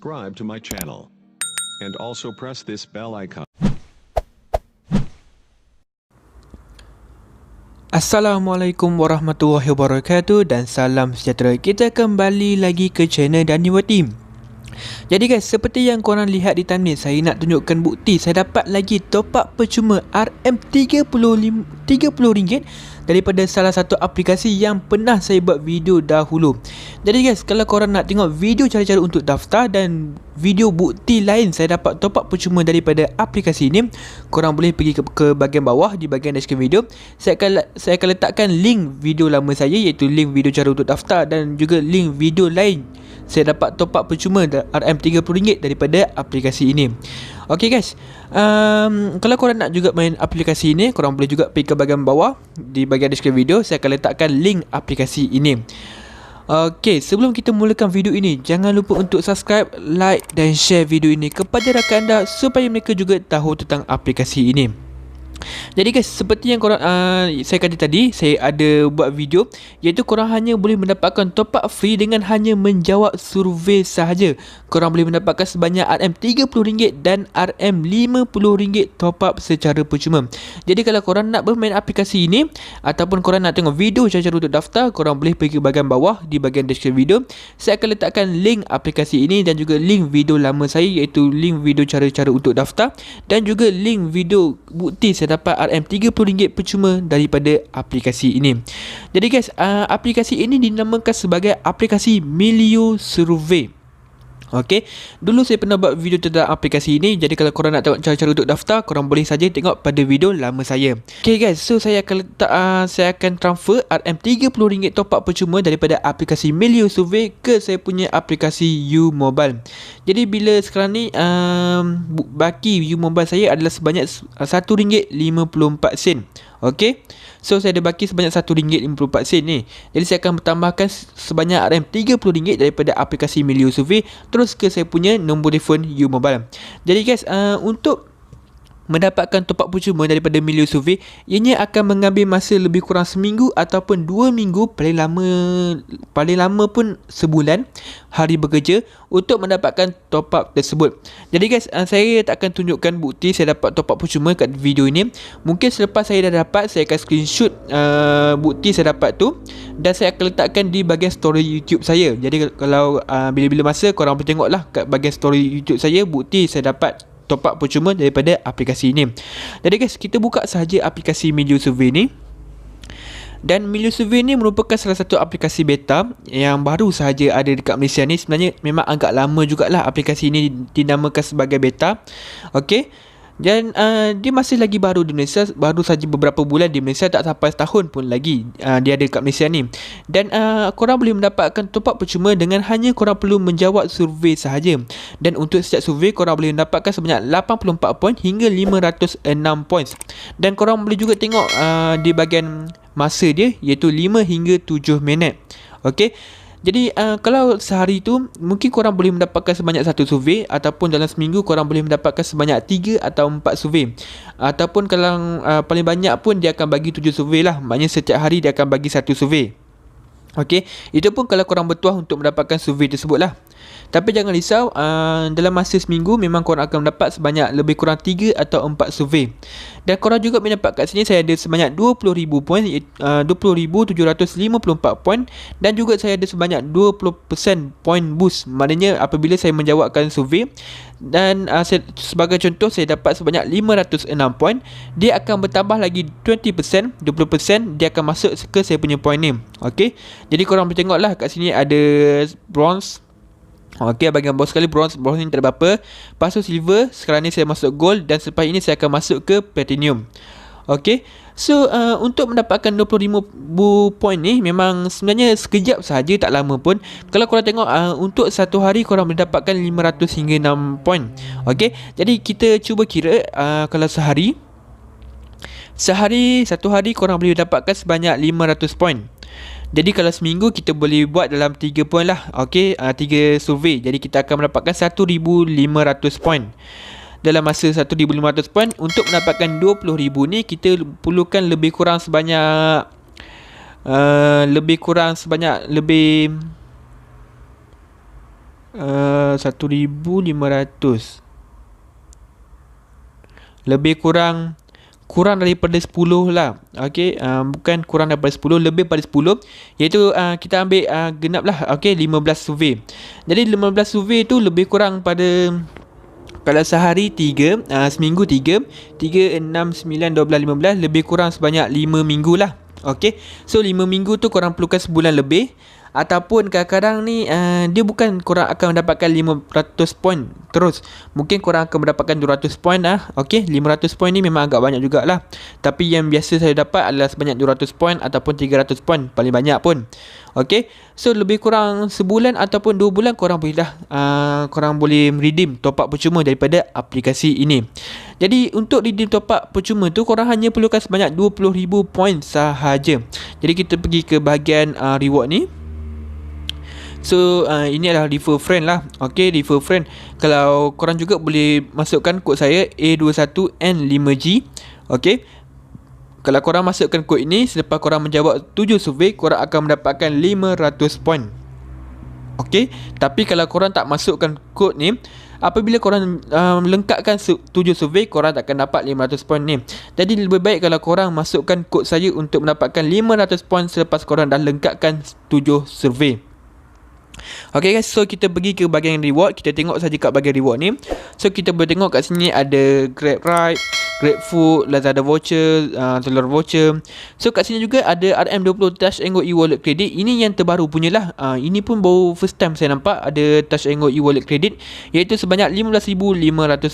subscribe to my channel. And also press this bell icon. Assalamualaikum warahmatullahi wabarakatuh dan salam sejahtera. Kita kembali lagi ke channel Daniwa Team. Jadi guys, seperti yang korang lihat di thumbnail, saya nak tunjukkan bukti saya dapat lagi top up percuma RM30 daripada salah satu aplikasi yang pernah saya buat video dahulu. Jadi guys, kalau korang nak tengok video cara-cara untuk daftar dan video bukti lain saya dapat top up percuma daripada aplikasi ini, korang boleh pergi ke bahagian bawah di bahagian deskripsi video. Saya akan letakkan link video lama saya, iaitu link video cara untuk daftar dan juga link video lain saya dapat top up percuma RM30 daripada aplikasi ini. Ok guys, kalau korang nak juga main aplikasi ini, korang boleh juga pergi ke bahagian bawah di bahagian deskripsi video. Saya akan letakkan link aplikasi ini. Ok, sebelum kita mulakan video ini, jangan lupa untuk subscribe, like dan share video ini kepada rakan anda supaya mereka juga tahu tentang aplikasi ini. Jadi guys, seperti yang korang saya kata tadi, saya ada buat video, iaitu korang hanya boleh mendapatkan top up free dengan hanya menjawab survei sahaja. Korang boleh mendapatkan sebanyak RM30 dan RM50 top up secara percuma. Jadi kalau korang nak bermain aplikasi ini ataupun korang nak tengok video cara-cara untuk daftar, korang boleh pergi ke bahagian bawah di bahagian deskripsi video. Saya akan letakkan link aplikasi ini dan juga link video lama saya, iaitu link video cara-cara untuk daftar dan juga link video bukti saya dapat RM30 percuma daripada aplikasi ini. Jadi guys, aplikasi ini dinamakan sebagai aplikasi Milio Survey. Ok, dulu saya pernah buat video tentang aplikasi ini. Jadi kalau korang nak tengok cara-cara untuk daftar, korang boleh saja tengok pada video lama saya. Ok guys, so saya akan transfer RM30 top up percuma daripada aplikasi Milio Survey ke saya punya aplikasi U Mobile. Jadi bila sekarang ni baki U Mobile saya adalah sebanyak RM1.54. Ok, so saya ada baki sebanyak RM1.54 ni. Jadi saya akan bertambahkan sebanyak RM30 daripada aplikasi Milio Survey terus ke saya punya nombor telefon U Mobile. Jadi guys, untuk mendapatkan top up percuma daripada Milio Survey, ianya akan mengambil masa lebih kurang seminggu ataupun 2 minggu, paling lama pun sebulan hari bekerja untuk mendapatkan top up tersebut. Jadi guys, saya tak akan tunjukkan bukti saya dapat top up percuma kat video ini. Mungkin selepas saya dah dapat, saya akan screenshot bukti saya dapat tu dan saya akan letakkan di bahagian story YouTube saya. Jadi kalau bila-bila masa korang boleh tengoklah kat bahagian story YouTube saya bukti saya dapat top up percuma daripada aplikasi ini. Jadi guys, kita buka sahaja aplikasi Milio Survey ni. Dan Milio Survey ni merupakan salah satu aplikasi beta yang baru sahaja ada dekat Malaysia ni. Sebenarnya memang agak lama jugalah aplikasi ini dinamakan sebagai beta. Okey. Dan dia masih lagi baru di Malaysia, baru saja beberapa bulan di Malaysia, tak sampai setahun pun lagi dia ada dekat Malaysia ni. Dan korang boleh mendapatkan top up percuma dengan hanya korang perlu menjawab survei sahaja. Dan untuk setiap survei korang boleh mendapatkan sebanyak 84 poin hingga 506 poin. Dan korang boleh juga tengok di bahagian masa dia, iaitu 5 hingga 7 minit. Okey. Jadi kalau sehari tu mungkin korang boleh mendapatkan sebanyak 1 survei, ataupun dalam seminggu korang boleh mendapatkan sebanyak 3 atau 4 survei. Ataupun kalau paling banyak pun dia akan bagi 7 survei lah. Maknanya setiap hari dia akan bagi 1 survei. Okey, itu pun kalau korang bertuah untuk mendapatkan survei tersebut lah. Tapi jangan risau, dalam masa seminggu memang korang akan mendapat sebanyak lebih kurang 3 atau 4 survei. Dan korang juga boleh dapat kat sini saya ada sebanyak 20,000 poin, 20,754 poin. Dan juga saya ada sebanyak 20% poin boost. Maknanya apabila saya menjawabkan survei dan sebagai contoh saya dapat sebanyak 506 poin, dia akan bertambah lagi 20%, dia akan masuk ke saya punya poin ni. Okey, jadi korang boleh tengoklah kat sini ada bronze. Okey, bahagian bawah sekali bronze ni tak ada apa. Lepas tu silver, sekarang ni saya masuk gold dan selepas ini saya akan masuk ke platinum. Okey, so untuk mendapatkan 25,000 poin ni memang sebenarnya sekejap sahaja, tak lama pun. Kalau korang tengok untuk satu hari korang boleh dapatkan 500 hingga 6 poin. Okey, jadi kita cuba kira kalau satu hari korang boleh dapatkan sebanyak 500 poin. Jadi kalau seminggu kita boleh buat dalam 3 poin lah. Okey, 3 survei. Jadi kita akan mendapatkan 1,500 poin. Dalam masa 1,500 poin, untuk mendapatkan 20,000 ni kita perlukan lebih kurang sebanyak lebih 1,500. Lebih kurang daripada 10 lah. Okey, bukan kurang daripada 10, lebih pada 10, iaitu kita ambil genap lah. Okey, 15 survey. Jadi 15 survey tu lebih kurang pada, kalau sehari 3, seminggu 3, 3, 6, 9, 12, 15, lebih kurang sebanyak 5 minggu lah. Okey, so 5 minggu tu korang perlukan sebulan lebih. Ataupun kadang-kadang ni dia bukan korang akan mendapatkan 500 poin terus. Mungkin korang akan mendapatkan 200 poin lah. Okey, 500 poin ni memang agak banyak jugalah. Tapi yang biasa saya dapat adalah sebanyak 200 poin ataupun 300 poin, paling banyak pun. Okey, so lebih kurang sebulan ataupun 2 bulan korang boleh dah korang boleh redeem top up percuma daripada aplikasi ini. Jadi untuk redeem top up percuma tu korang hanya perlukan sebanyak 20,000 poin sahaja. Jadi kita pergi ke bahagian reward ni. So ini adalah refer friend lah. Okay, refer friend. Kalau korang juga boleh masukkan kod saya A21N5G. Okay, kalau korang masukkan kod ini, selepas korang menjawab 7 survey, korang akan mendapatkan 500 poin. Okay, tapi kalau korang tak masukkan kod ni, apabila korang lengkapkan 7 survey, korang tak akan dapat 500 poin ni. Jadi lebih baik kalau korang masukkan kod saya untuk mendapatkan 500 poin selepas korang dah lengkapkan 7 survey. Okay guys, so kita pergi ke bahagian reward. Kita tengok saja kat bahagian reward ni. So kita boleh tengok kat sini ada Grab Ride, Grab Food, Lazada voucher, Telur voucher. So kat sini juga ada RM20 Touch and Go e-wallet credit. Ini yang terbaru punya lah. Ini pun baru first time saya nampak ada Touch and Go e-wallet credit, iaitu sebanyak 15,500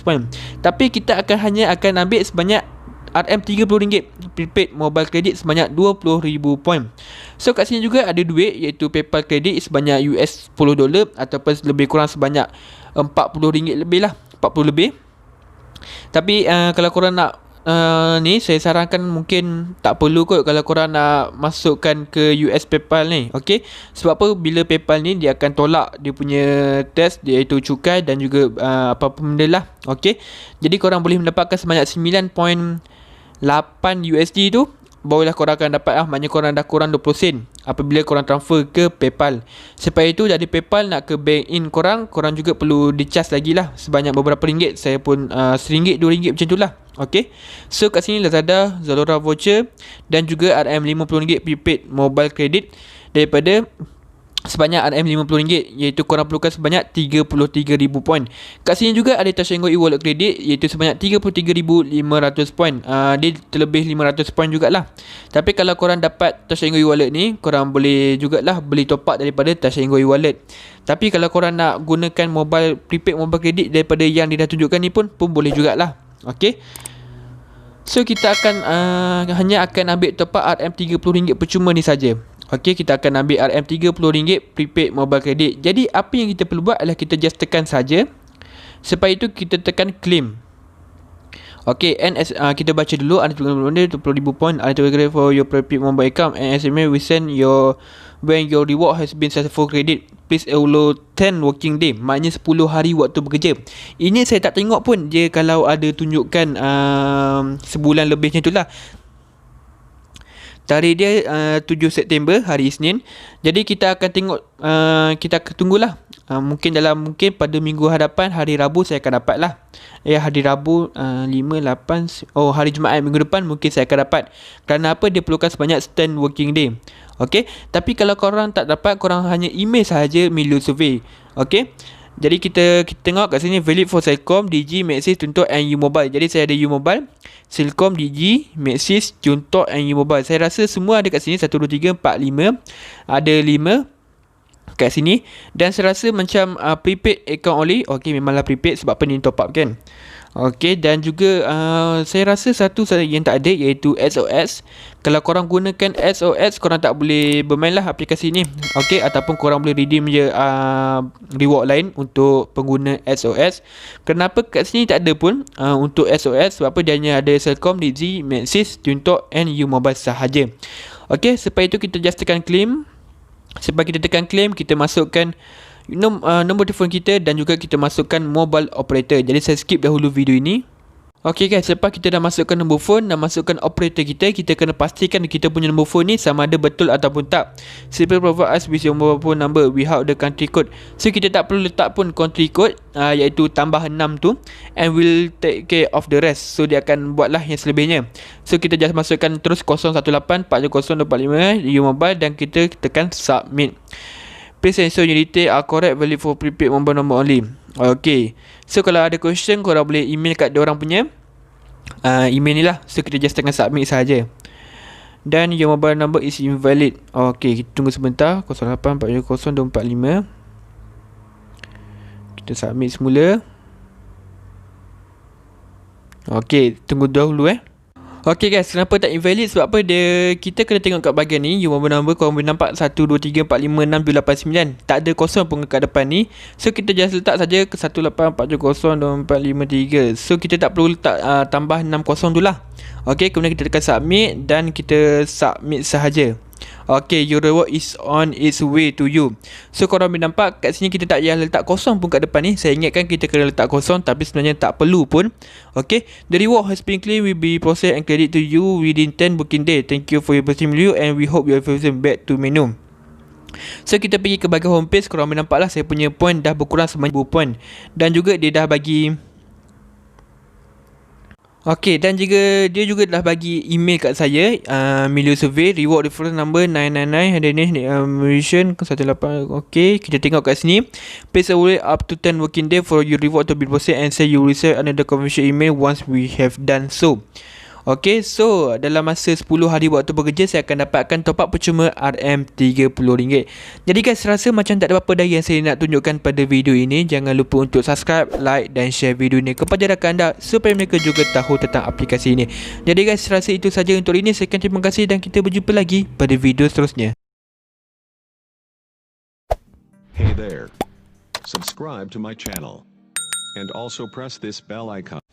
poin. Tapi kita hanya akan ambil sebanyak RM30 prepaid mobile credit sebanyak 20,000 poin. So kat sini juga ada duit, iaitu PayPal credit sebanyak $10 ataupun lebih kurang sebanyak RM40 lebih lah, 40 lebih. Tapi kalau korang nak ni, saya sarankan mungkin tak perlu kot kalau korang nak masukkan ke US PayPal ni. Okay, sebab apa, bila PayPal ni dia akan tolak dia punya tax, iaitu cukai dan juga apa-apa benda lah. Okay, jadi korang boleh mendapatkan sebanyak 9.8 USD tu, barulah korang akan dapat maknanya korang dah kurang 20 sen apabila korang transfer ke PayPal. Supaya itu dari PayPal nak ke bank in korang juga perlu di-charge lagi lah sebanyak beberapa ringgit. Saya pun RM1, RM2 macam tu lah. Okay, so kat sini Lazada, Zalora voucher dan juga RM50 prepaid mobile credit daripada sebanyak RM50, iaitu korang perlukan sebanyak 33,000 poin. Kat sini juga ada Touch and Go e-wallet credit, iaitu sebanyak 33,500 poin. Dia terlebih 500 poin jugalah. Tapi kalau korang dapat Touch and Go e-wallet ni, korang boleh jugalah beli top up daripada Touch and Go e-wallet. Tapi kalau korang nak gunakan prepaid mobile credit daripada yang dia dah tunjukkan ni pun boleh jugalah. Okay, so kita akan hanya akan ambil top up RM30 percuma ni saja. Okey, kita akan ambil RM30 prepaid mobile credit. Jadi apa yang kita perlu buat adalah kita just tekan saja. Setelah itu kita tekan claim. Okey, kita baca dulu. Ada 20,000 poin. Ada for your prepaid mobile account and SMS we send your when your reward has been successful credit. Please allow 10 working day. Maknanya 10 hari waktu bekerja. Ini saya tak tengok pun dia kalau ada tunjukkan sebulan lebih macam itulah. Tarikh dia 7 September, hari Isnin. Jadi kita akan tengok, kita akan tunggulah. Mungkin pada minggu hadapan, hari Rabu saya akan dapat lah. Hari Rabu 5, 8, hari Jumaat minggu depan mungkin saya akan dapat. Kerana apa? Dia perlukan sebanyak 10 working day. Okay, tapi kalau korang tak dapat, korang hanya email sahaja Milo Survey. Okay, jadi kita tengok kat sini valid for Celcom, Digi, Maxis, Tuntok and U-Mobile. Jadi saya ada U-Mobile, Celcom, Digi, Maxis, Tuntok and U-Mobile. Saya rasa semua ada kat sini 1, 2, 3, 4, 5. Ada 5 kat sini. Dan saya rasa macam prepaid account only. Okay, memanglah prepaid sebab apa ni top up kan. Okay, dan juga saya rasa satu yang tak ada, iaitu SOS. Kalau korang gunakan SOS, korang tak boleh bermain lah aplikasi ni. Okay, ataupun korang boleh redeem je reward lain untuk pengguna SOS. Kenapa kat sini tak ada pun untuk SOS? Sebab apa? Dia hanya ada Celcom, Digi, Maxis, Tuntok and U-Mobile sahaja. Okay, selepas itu kita just tekan claim. Sebab kita tekan claim, kita masukkan nombor telefon kita dan juga kita masukkan mobile operator. Jadi saya skip dahulu video ini. Okey guys, lepas kita dah masukkan nombor phone dan masukkan operator kita kena pastikan kita punya nombor phone ni sama ada betul ataupun tak. Simply provide us with your mobile phone number without the country code. So kita tak perlu letak pun country code, iaitu tambah 6 tu, and will take care of the rest. So dia akan buatlah yang selebihnya. So kita just masukkan terus 018-400-245 you mobile dan kita tekan submit. Please ensure your details are correct, valid for prepaid mobile number only. Okay, so kalau ada question korang boleh email kat diorang punya email ni lah. So kita just tekan submit saja. Dan your mobile number is invalid. Okay, kita tunggu sebentar. 08400245. Kita submit semula. Okay, tunggu dahulu Okay guys, kenapa tak invalid? Sebab apa kita kena tengok kat bahagian ni. You mobile number korang boleh nampak 123456789. Tak ada kosong pun kat depan ni. So kita just letak saja ke 184702453. So kita tak perlu letak tambah 6 kosong tu lah. Okay, kemudian kita tekan submit dan kita submit sahaja. Okay, your reward is on its way to you. So korang boleh nampak kat sini kita tak payah letak kosong pun kat depan ni. Saya ingatkan kita kena letak kosong, tapi sebenarnya tak perlu pun. Okay, the reward has been claimed, will be processed and credit to you within 10 working day. Thank you for your purchase review and we hope you have back to menu. So kita pergi ke bahagian homepage. Korang boleh nampak lah saya punya point dah berkurang sebanyak 1000 point. Dan juga dia dah bagi dan juga dia juga dah bagi email kat saya, Milio Survey, reward reference number 999, mission 18. Okay, kita tengok kat sini. Please await up to 10 working day for your reward to be processed and say you will receive another confirmation email once we have done so. Okay, so dalam masa 10 hari waktu bekerja saya akan dapatkan top up percuma RM30. Jadi guys, rasa macam tak ada apa-apa dah yang saya nak tunjukkan pada video ini. Jangan lupa untuk subscribe, like dan share video ini kepada rakan anda supaya mereka juga tahu tentang aplikasi ini. Jadi guys, rasa itu saja untuk hari ini. Sekian, terima kasih dan kita berjumpa lagi pada video seterusnya. Hey there. Subscribe to my channel. And also press this bell icon.